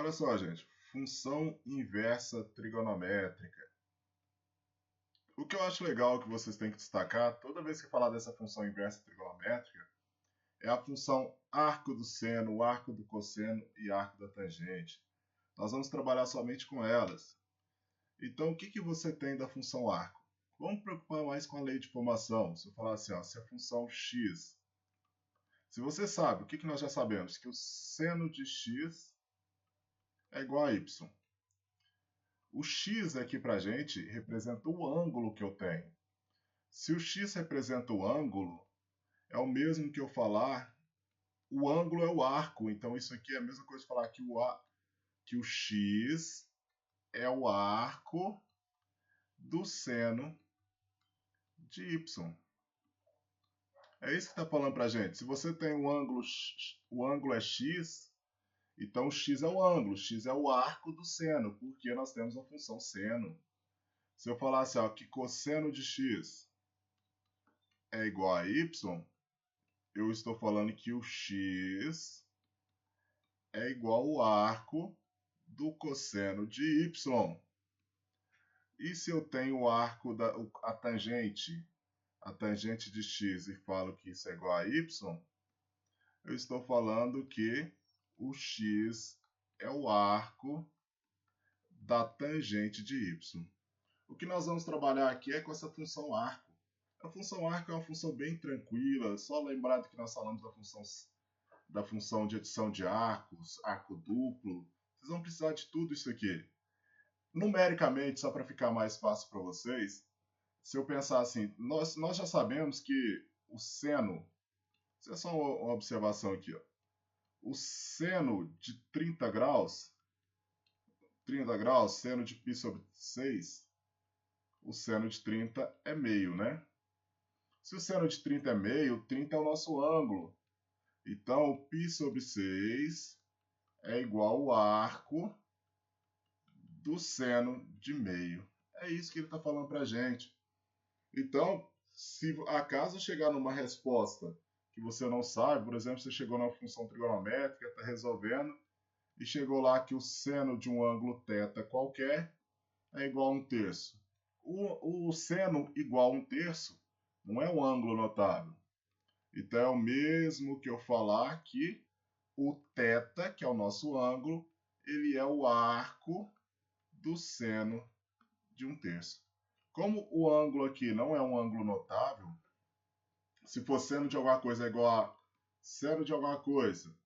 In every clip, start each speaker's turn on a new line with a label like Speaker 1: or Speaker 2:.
Speaker 1: Olha só, gente, função inversa trigonométrica. O que eu acho legal que vocês têm que destacar, toda vez que falar dessa função inversa trigonométrica, é a função arco do seno, arco do cosseno e arco da tangente. Nós vamos trabalhar somente com elas. Então, o que você tem da função arco? Vamos preocupar mais com a lei de formação. Se eu falar assim, ó, se a função x... Se você sabe, o que nós já sabemos? Que o seno de x é igual a y. O x aqui para a gente representa o ângulo que eu tenho. Se o x representa o ângulo, é o mesmo que eu falar, o ângulo é o arco. Então isso aqui é a mesma coisa que falar que o x é o arco do seno de y. É isso que está falando para a gente. Se você tem o ângulo é x, então o x é o ângulo, x é o arco do seno, porque nós temos a função seno. Se eu falar assim, ó, que cosseno de x é igual a y, eu estou falando que o x é igual ao arco do cosseno de y. E se eu tenho o arco a tangente de x e falo que isso é igual a y, eu estou falando que o x é o arco da tangente de y. O que nós vamos trabalhar aqui é com essa função arco. A função arco é uma função bem tranquila, só lembrando que nós falamos da função de adição de arcos, arco duplo. Vocês vão precisar de tudo isso aqui. Numericamente, só para ficar mais fácil para vocês, se eu pensar assim, nós já sabemos que o seno, isso é só uma observação aqui, ó. O seno de 30 graus, seno de π sobre 6, o seno de 30 é meio, né? Se o seno de 30 é meio, 30 é o nosso ângulo. Então, o π sobre 6 é igual ao arco do seno de meio. É isso que ele está falando para a gente. Então, se acaso chegar numa resposta que você não sabe, por exemplo, você chegou na função trigonométrica, está resolvendo, e chegou lá que o seno de um ângulo θ qualquer é igual a 1/3. O seno igual a 1/3 não é um ângulo notável. Então é o mesmo que eu falar que o θ, que é o nosso ângulo, ele é o arco do seno de 1/3. Como o ângulo aqui não é um ângulo notável, se for seno de alguma coisa é igual a seno de alguma coisa,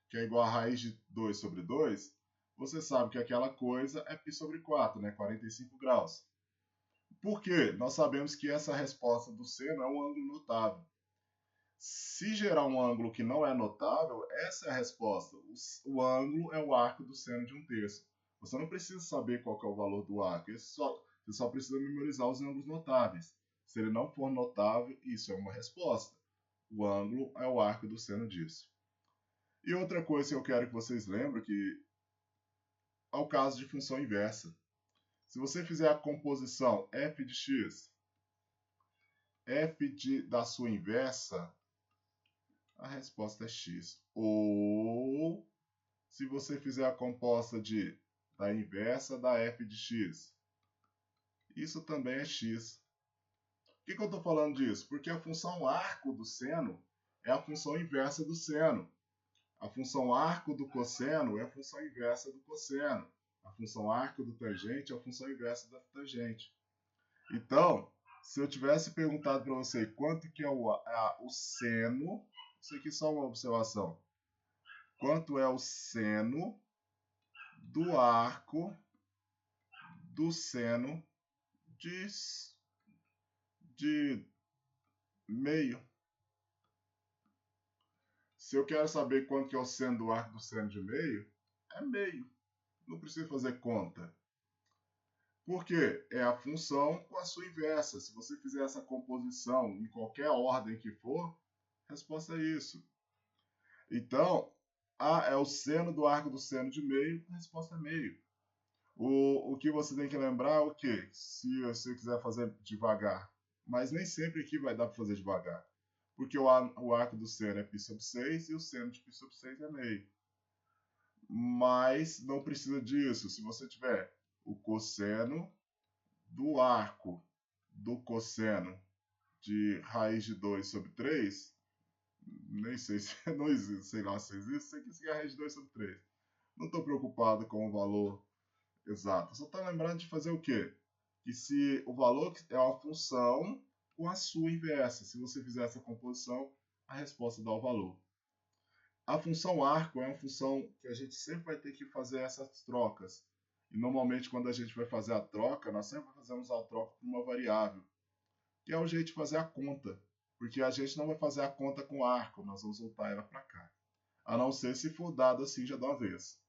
Speaker 1: que é igual a raiz de 2 sobre 2, você sabe que aquela coisa é π sobre 4, né? 45 graus. Por quê? Nós sabemos que essa resposta do seno é um ângulo notável. Se gerar um ângulo que não é notável, essa é a resposta. O ângulo é o arco do seno de 1/3. Você não precisa saber qual que é o valor do arco. Você só precisa memorizar os ângulos notáveis. Se ele não for notável, isso é uma resposta. O ângulo é o arco do seno disso. E outra coisa que eu quero que vocês lembrem que é o caso de função inversa. Se você fizer a composição f de x, da sua inversa, a resposta é x. Ou, se você fizer a composta da inversa da f de x, isso também é x. Por que eu estou falando disso? Porque a função arco do seno é a função inversa do seno. A função arco do cosseno é a função inversa do cosseno. A função arco do tangente é a função inversa da tangente. Então, se eu tivesse perguntado para você quanto que é o seno, isso aqui é só uma observação. Quanto é o seno do arco do seno de meio? Se eu quero saber quanto que é o seno do arco do seno de meio, é meio. Não preciso fazer conta. Por quê? É a função com a sua inversa. Se você fizer essa composição em qualquer ordem que for, a resposta é isso. Então, A é o seno do arco do seno de meio, a resposta é meio. O que você tem que lembrar é o quê? Se você quiser fazer devagar. Mas nem sempre aqui vai dar para fazer devagar. Porque o arco do seno é π sobre 6 e o seno de π sobre 6 é meio. mas não precisa disso. Se você tiver o cosseno do arco do cosseno de raiz de 2 sobre 3, nem sei se não existe, sei lá se existe, sei que isso é raiz de 2 sobre 3. Não estou preocupado com o valor exato, só estou lembrando de fazer o quê? Que se o valor é uma função com a sua inversa, se você fizer essa composição, a resposta dá o valor. A função arco é uma função que a gente sempre vai ter que fazer essas trocas. E normalmente quando a gente vai fazer a troca, nós sempre fazemos a troca com uma variável, que é o jeito de fazer a conta. Porque a gente não vai fazer a conta com arco, nós vamos voltar ela para cá. A não ser se for dado assim já de uma vez.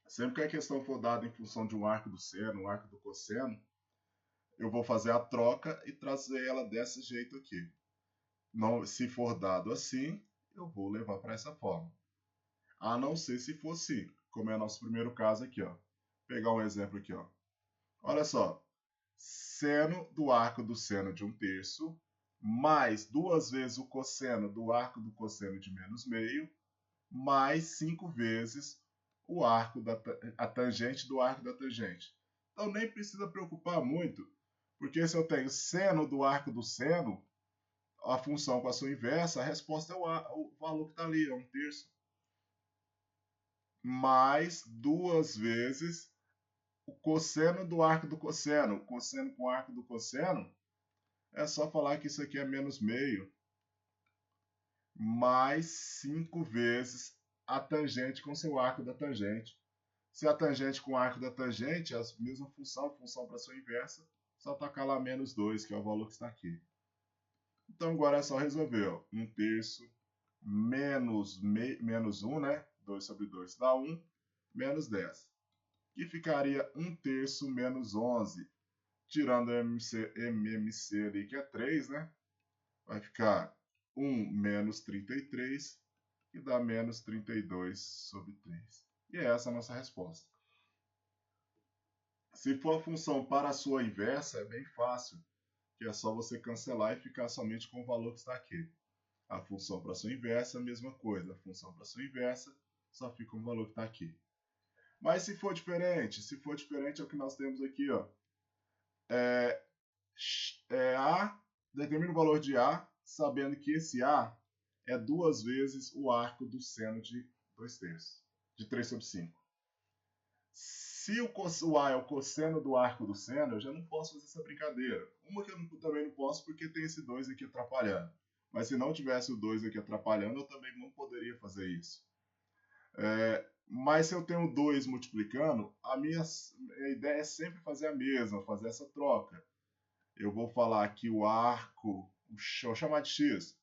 Speaker 1: Sempre que a questão for dada em função de um arco do seno, um arco do cosseno, eu vou fazer a troca e trazer ela desse jeito aqui. Não, se for dado assim, eu vou levar para essa forma. A não ser se for assim, como é o nosso primeiro caso aqui, ó. Vou pegar um exemplo aqui, ó. Olha só, seno do arco do seno de 1/3 mais 2 vezes o cosseno do arco do cosseno de menos meio mais 5 vezes o arco a tangente do arco da tangente. Então nem precisa preocupar muito, porque se eu tenho seno do arco do seno, a função com a sua inversa, a resposta é o valor que está ali, é 1/3. Mais 2 vezes o cosseno do arco do cosseno. O cosseno com o arco do cosseno, é só falar que isso aqui é menos meio, mais 5 vezes a tangente com seu arco da tangente. Se a tangente com o arco da tangente é a mesma função, função para sua inversa, só tacar lá menos 2, que é o valor que está aqui. Então agora é só resolver, ó. 1/3 menos 1, né? 2 sobre 2 dá 1, menos 10. Que ficaria 1/3 menos 11. Tirando o MMC ali, que é 3, né? Vai ficar 1 menos 33, que dá menos 32 sobre 3. E é essa a nossa resposta. Se for a função para a sua inversa, é bem fácil, que é só você cancelar e ficar somente com o valor que está aqui. A função para a sua inversa é a mesma coisa. A função para a sua inversa só fica com o valor que está aqui. Mas se for diferente é o que nós temos aqui, ó. A, determina o valor de A, sabendo que esse A é 2 vezes o arco do seno de 2/3, de 3 sobre 5. Se o A é o cosseno do arco do seno, eu já não posso fazer essa brincadeira. Uma que eu também não posso porque tem esse 2 aqui atrapalhando. Mas se não tivesse o 2 aqui atrapalhando, eu também não poderia fazer isso. Mas se eu tenho 2 multiplicando, a minha ideia é sempre fazer a mesma, fazer essa troca. Eu vou falar aqui o arco, vou chamar de x.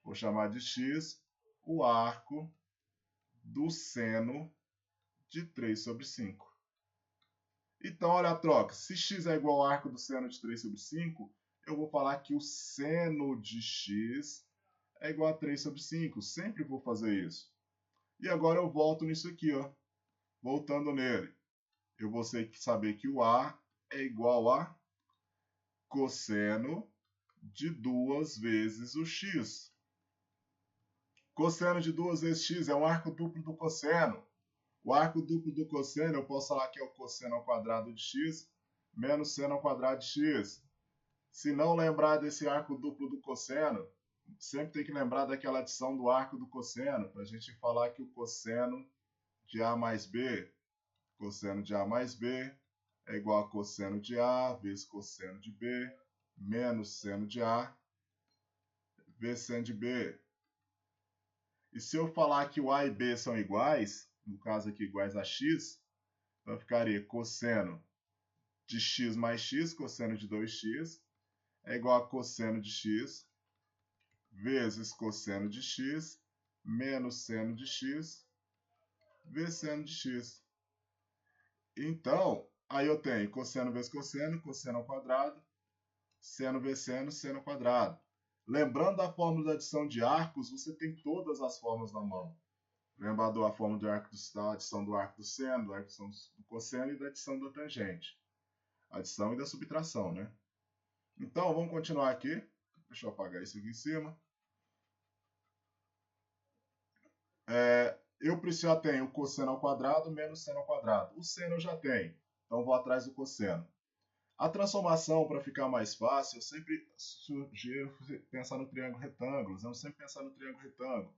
Speaker 1: Vou chamar de x o arco do seno de 3 sobre 5. Então, olha a troca. Se x é igual ao arco do seno de 3 sobre 5, eu vou falar que o seno de x é igual a 3 sobre 5. Sempre vou fazer isso. E agora eu volto nisso aqui, ó. Voltando nele. Eu vou saber que o A é igual a cosseno de 2 vezes o x. Cosseno de 2 vezes x é um arco duplo do cosseno. O arco duplo do cosseno, eu posso falar que é o cosseno ao quadrado de x menos seno ao quadrado de x. Se não lembrar desse arco duplo do cosseno, sempre tem que lembrar daquela adição do arco do cosseno, para a gente falar que o cosseno de A mais B, cosseno de A mais B, é igual a cosseno de A vezes cosseno de B, menos seno de A, vezes seno de B. E se eu falar que o A e B são iguais, no caso aqui iguais a x, então ficaria cosseno de x mais x, cosseno de 2x, é igual a cosseno de x, vezes cosseno de x, menos seno de x, vezes seno de x. Então, aí eu tenho cosseno vezes cosseno, cosseno ao quadrado, seno vezes seno, seno ao quadrado. Lembrando da fórmula da adição de arcos, você tem todas as fórmulas na mão. Lembra da fórmula da adição do arco do seno, da adição do cosseno e da adição da tangente. Adição e da subtração, né? Então, vamos continuar aqui. Deixa eu apagar isso aqui em cima. eu já tenho o cosseno ao quadrado menos seno ao quadrado. O seno eu já tenho, então vou atrás do cosseno. A transformação, para ficar mais fácil, eu sempre sugiro pensar no triângulo retângulo. Vamos sempre pensar no triângulo retângulo.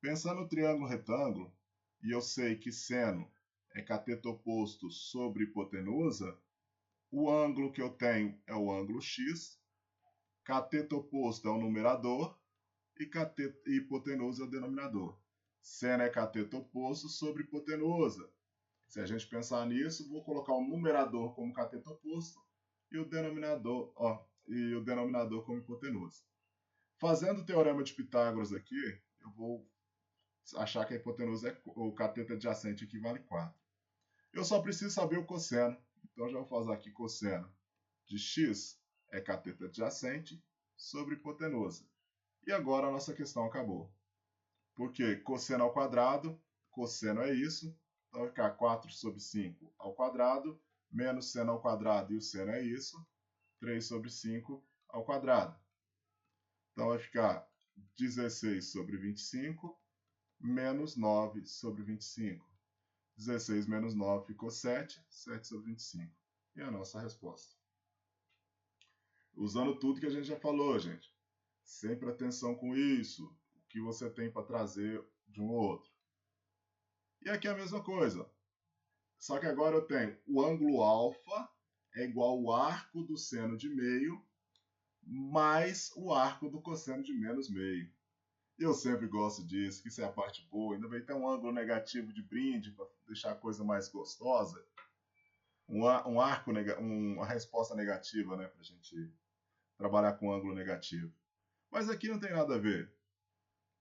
Speaker 1: Pensando no triângulo retângulo, e eu sei que seno é cateto oposto sobre hipotenusa, o ângulo que eu tenho é o ângulo x, cateto oposto é o numerador e hipotenusa é o denominador. Seno é cateto oposto sobre hipotenusa. Se a gente pensar nisso, vou colocar o numerador como cateto oposto e o denominador como hipotenusa. Fazendo o teorema de Pitágoras aqui, eu vou achar que a hipotenusa o cateto adjacente equivale a 4. Eu só preciso saber o cosseno. Então já vou fazer aqui cosseno de x é cateto adjacente sobre hipotenusa. E agora a nossa questão acabou. Porque cosseno ao quadrado, cosseno é isso, então vai ficar 4 sobre 5 ao quadrado, menos seno ao quadrado, e o seno é isso, 3 sobre 5 ao quadrado. Então vai ficar 16 sobre 25, menos 9 sobre 25. 16 menos 9 ficou 7, 7 sobre 25. E a nossa resposta. Usando tudo que a gente já falou, gente. Sempre atenção com isso, o que você tem para trazer de um ou outro. E aqui é a mesma coisa. Só que agora eu tenho o ângulo alfa é igual ao arco do seno de meio mais o arco do cosseno de menos meio. Eu sempre gosto disso, que isso é a parte boa. Ainda vai ter um ângulo negativo de brinde para deixar a coisa mais gostosa. Uma resposta negativa, né, para a gente trabalhar com ângulo negativo. Mas aqui não tem nada a ver.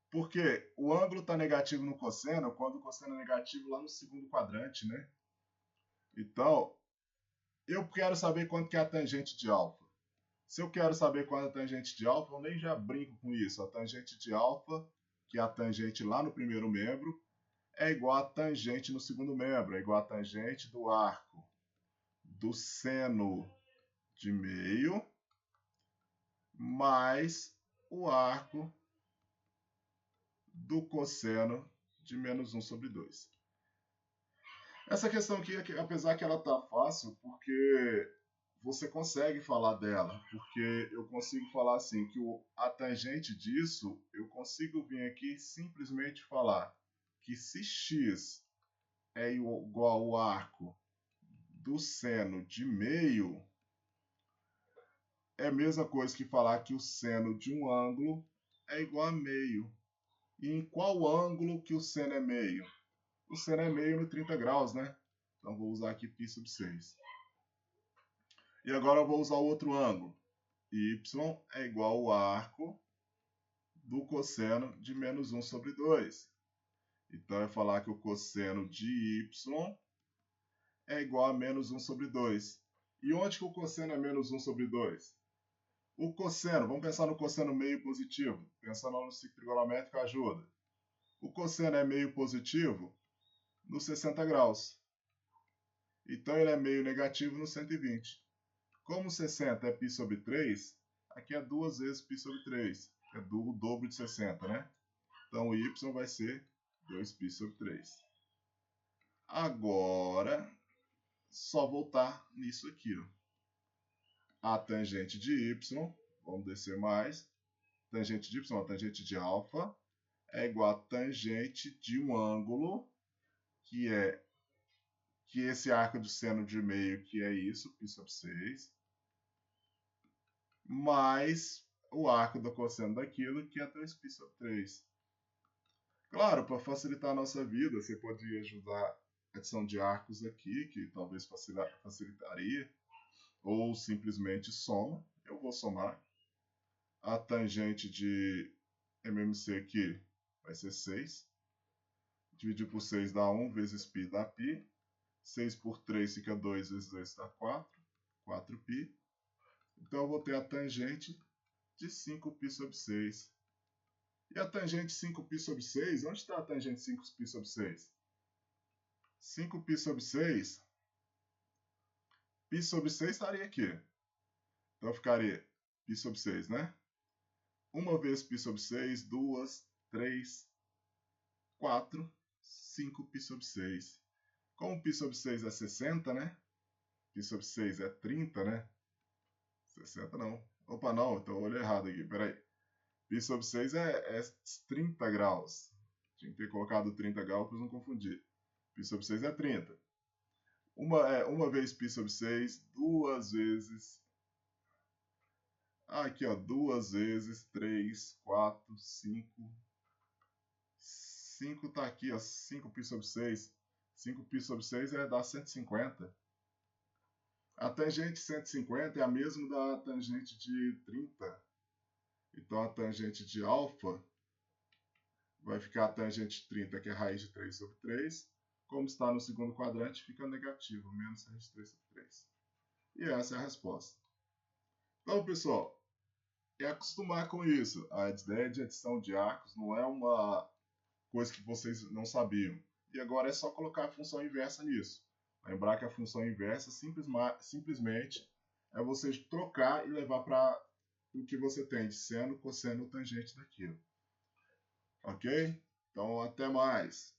Speaker 1: Porque o ângulo está negativo no cosseno quando o cosseno é negativo lá no segundo quadrante, né? Então, eu quero saber quanto que é a tangente de alfa. Se eu quero saber qual é a tangente de alfa, eu nem já brinco com isso. A tangente de alfa, que é a tangente lá no primeiro membro, é igual a tangente no segundo membro, é igual a tangente do arco do seno de meio mais o arco do cosseno de menos 1 sobre 2. Essa questão aqui, apesar que ela tá fácil, porque você consegue falar dela, porque eu consigo falar assim, que a tangente disso, eu consigo vir aqui simplesmente falar que se x é igual ao arco do seno de meio, é a mesma coisa que falar que o seno de um ângulo é igual a meio. E em qual ângulo que o seno é meio? O seno é meio no 30 graus, né? Então vou usar aqui π sobre 6. E agora eu vou usar o outro ângulo. Y é igual ao arco do cosseno de menos 1 sobre 2. Então eu vou falar que o cosseno de y é igual a menos 1 sobre 2. E onde que o cosseno é menos 1 sobre 2? O cosseno, vamos pensar no cosseno meio positivo. Pensando no ciclo trigonométrico ajuda. O cosseno é meio positivo no 60 graus. Então ele é meio negativo no 120. Como 60 é π sobre 3, aqui é 2 vezes π sobre 3, que é o dobro de 60, né? Então o y vai ser 2π sobre 3. Agora, só voltar nisso aqui, ó. A tangente de y, vamos descer mais, tangente de y, a tangente de alfa, é igual a tangente de um ângulo, que esse arco de seno de meio, que é isso, π sobre 6, mais o arco do cosseno daquilo, que é 2π sobre 3. Claro, para facilitar a nossa vida, você pode ajudar a adição de arcos aqui, que talvez facilitaria, ou simplesmente soma. Eu vou somar. A tangente de MMC aqui vai ser 6. Dividir por 6 dá 1 vezes π dá π. 6 por 3 fica 2 vezes 2 dá 4. 4π. Então eu vou ter a tangente de 5π sobre 6. E a tangente 5π sobre 6, onde está a tangente 5π sobre 6? 5π sobre 6, π sobre 6 estaria aqui. Então ficaria π sobre 6, né? 1 vezes π sobre 6, 2, 3, 4. 5π/6. Como π/6 é 60, né? π/6 é 30, né? 60 não. Opa, não, então eu olhei errado aqui, peraí. π/6 é 30 graus. Tinha que ter colocado 30 graus para não confundir. π/6 é 30. Uma vez π/6, duas vezes. Aqui, ó, 2 vezes 3, 4, 5. 5 tá aqui, ó, 5π/6. 5π/6 dá 150. A tangente 150 é a mesma da tangente de 30. Então a tangente de alfa vai ficar a tangente de 30, que é raiz de 3/3. Como está no segundo quadrante, fica negativo, menos raiz de 3/3. E essa é a resposta. Então, pessoal, é acostumar com isso. A ideia de adição de arcos não é uma coisa que vocês não sabiam. E agora é só colocar a função inversa nisso. Lembrar que a função inversa simplesmente é você trocar e levar para o que você tem de seno, cosseno ou tangente daquilo. Ok? Então, até mais.